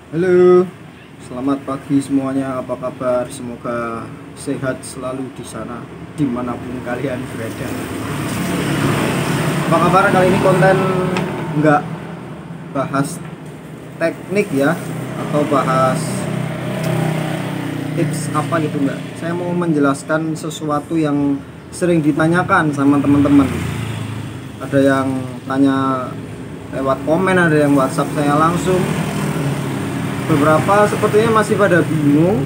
Halo, selamat pagi semuanya. Apa kabar? Semoga sehat selalu di sana, dimanapun kalian berada. Apa kabar? Kali ini konten nggak bahas teknik ya, atau bahas tips apa gitu nggak. Saya mau menjelaskan sesuatu yang sering ditanyakan sama teman-teman. Ada yang tanya lewat komen, ada yang WhatsApp saya langsung. Beberapa sepertinya masih pada bingung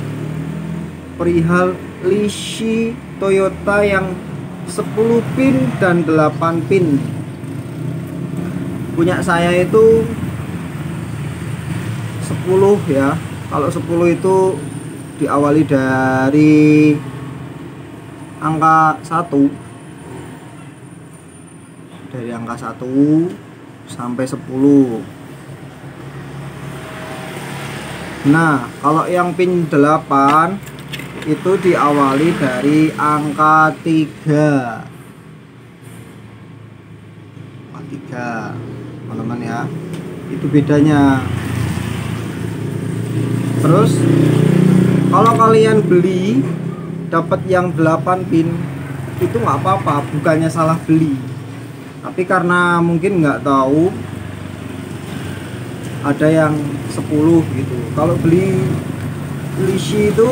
perihal Lishi Toyota yang 10 pin dan 8 pin. Punya saya itu 10 ya. Kalau 10 itu diawali dari angka 1. Dari angka 1 sampai 10. Nah, kalau yang pin 8 itu diawali dari angka 3. Angka 3, teman-teman ya. Itu bedanya. Terus kalau kalian beli dapat yang 8 pin itu nggak apa-apa, bukannya salah beli. Tapi karena mungkin nggak tahu, ada yang 10 gitu. Kalau beli Lishi itu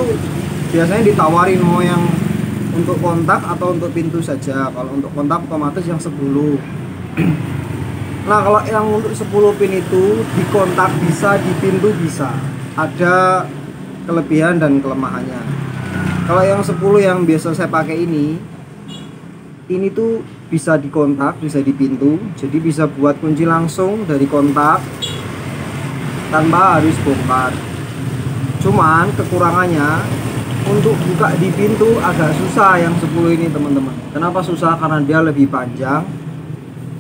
biasanya ditawarin mau yang untuk kontak atau untuk pintu saja. Kalau untuk kontak otomatis yang 10. Nah, kalau yang untuk 10 pin itu di kontak bisa, di pintu bisa. Ada kelebihan dan kelemahannya. Kalau yang 10 yang biasa saya pakai ini tuh bisa di kontak, bisa di pintu. Jadi bisa buat kunci langsung dari kontak tanpa harus bongkar. Cuman kekurangannya untuk buka di pintu agak susah yang 10 ini, teman-teman. Kenapa susah? Karena dia lebih panjang.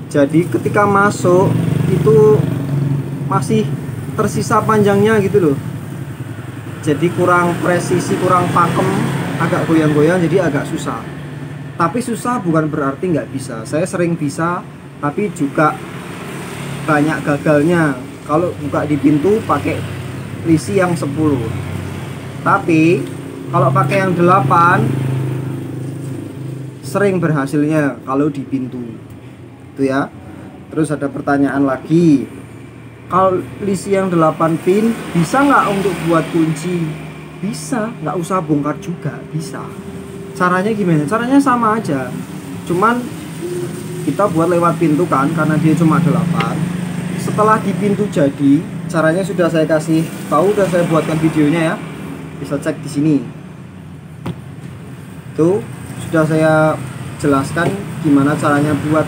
Jadi ketika masuk itu masih tersisa panjangnya gitu loh. Jadi kurang presisi, kurang pakem, agak goyang-goyang, jadi agak susah. Tapi susah bukan berarti nggak bisa. Saya sering bisa, tapi juga banyak gagalnya kalau buka di pintu pakai Lishi yang 10. Tapi kalau pakai yang 8 sering berhasilnya kalau di pintu itu ya. Terus ada pertanyaan lagi, kalau Lishi yang 8 pin bisa nggak untuk buat kunci? Bisa, nggak usah bongkar juga bisa. Caranya gimana? Caranya sama aja, cuman kita buat lewat pintu kan, karena dia cuma 8. Setelah di pintu jadi, caranya sudah saya kasih tahu, dan saya buatkan videonya ya, bisa cek di sini. Tuh sudah saya jelaskan gimana caranya buat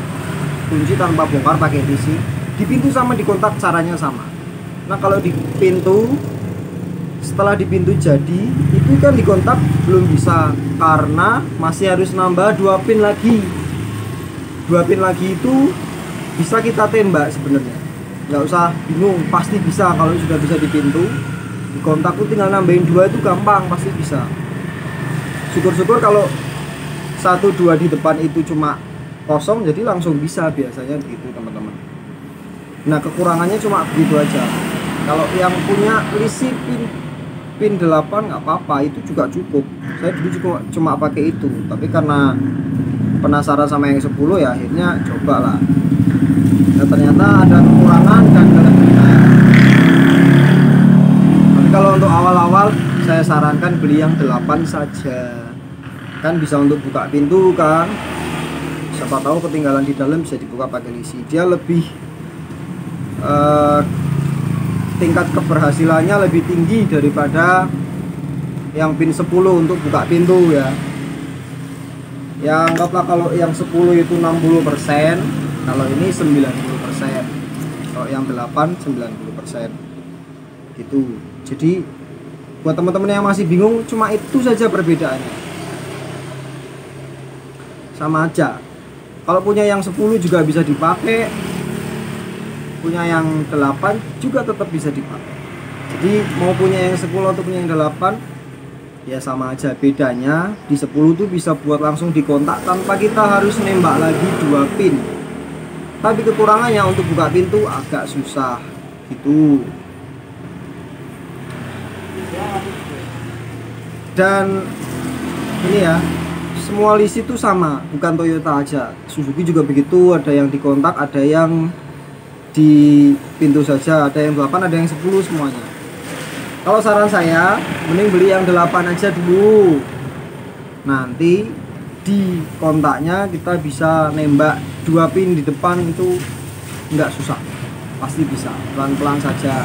kunci tanpa bongkar pakai Lishi. Di pintu sama di kontak caranya sama. Nah, kalau di pintu, setelah di pintu jadi itu kan di kontak belum bisa, karena masih harus nambah 2 pin lagi. 2 pin lagi itu bisa kita tembak sebenarnya. Nggak usah bingung, pasti bisa. Kalau sudah bisa di pintu, di kontak tuh tinggal nambahin 2 itu gampang, pasti bisa. Syukur-syukur kalau 1, 2 di depan itu cuma kosong, jadi langsung bisa biasanya begitu, teman-teman. Nah, kekurangannya cuma begitu aja. Kalau yang punya Lishi pin 8 nggak apa-apa, itu juga cukup. Saya dulu cuma pakai itu, tapi karena penasaran sama yang 10 ya akhirnya cobalah. Nah, ternyata ada kekurangan dan kelebihan. Tapi kalau untuk awal-awal saya sarankan beli yang 8 saja. Kan bisa untuk buka pintu kan. Siapa tahu ketinggalan di dalam bisa dibuka pakai Lishi. Dia lebih tingkat keberhasilannya lebih tinggi daripada yang pin 10 untuk buka pintu ya. Ya anggaplah kalau yang 10 itu 60%, kalau ini 90%. Kalau yang 8 90% gitu. Jadi buat teman-teman yang masih bingung, cuma itu saja perbedaannya. Sama aja. Kalau punya yang 10 juga bisa dipakai, punya yang 8 juga tetap bisa dipakai. Jadi mau punya yang 10 atau punya yang 8 ya sama aja. Bedanya di 10 tuh bisa buat langsung dikontak tanpa kita harus nembak lagi 2 pin. Tapi kekurangannya untuk buka pintu agak susah gitu. Dan ini ya, semua list itu sama, bukan Toyota aja, Suzuki juga begitu. Ada yang di kontak, ada yang di pintu saja, ada yang 8, ada yang 10 semuanya. Kalau saran saya mending beli yang 8 aja dulu, nanti di kontaknya kita bisa nembak 2 pin di depan, itu nggak susah, pasti bisa, pelan-pelan saja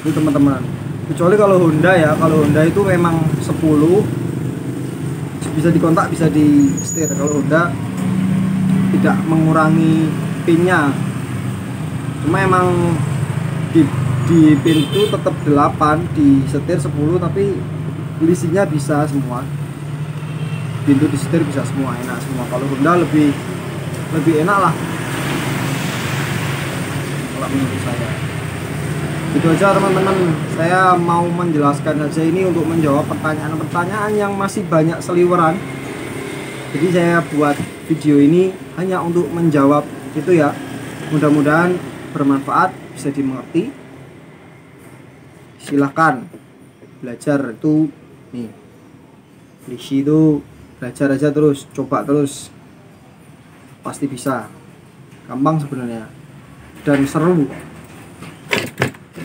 itu teman-teman. Kecuali kalau Honda ya, kalau Honda itu memang 10 bisa dikontak bisa di setir. Kalau Honda tidak mengurangi pinnya, cuma emang di pintu tetap 8, di setir 10, tapi lisinya bisa semua, pintu di setir bisa semua, enak semua. Kalau Honda lebih enak lah kalau menurut saya. Itu aja teman-teman, saya mau menjelaskan aja ini untuk menjawab pertanyaan-pertanyaan yang masih banyak seliweran. Jadi saya buat video ini hanya untuk menjawab itu ya. Mudah-mudahan bermanfaat, bisa dimengerti. Silahkan belajar itu nih, lisi itu belajar aja terus, coba terus, pasti bisa. Gampang sebenarnya dan seru.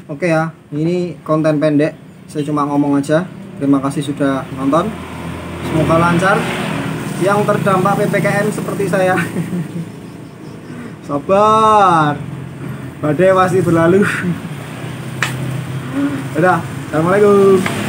Oke ya, ini konten pendek, saya cuma ngomong aja. Terima kasih sudah nonton, semoga lancar. Yang terdampak PPKM seperti saya sabar, badai pasti berlalu. Udah, assalamualaikum.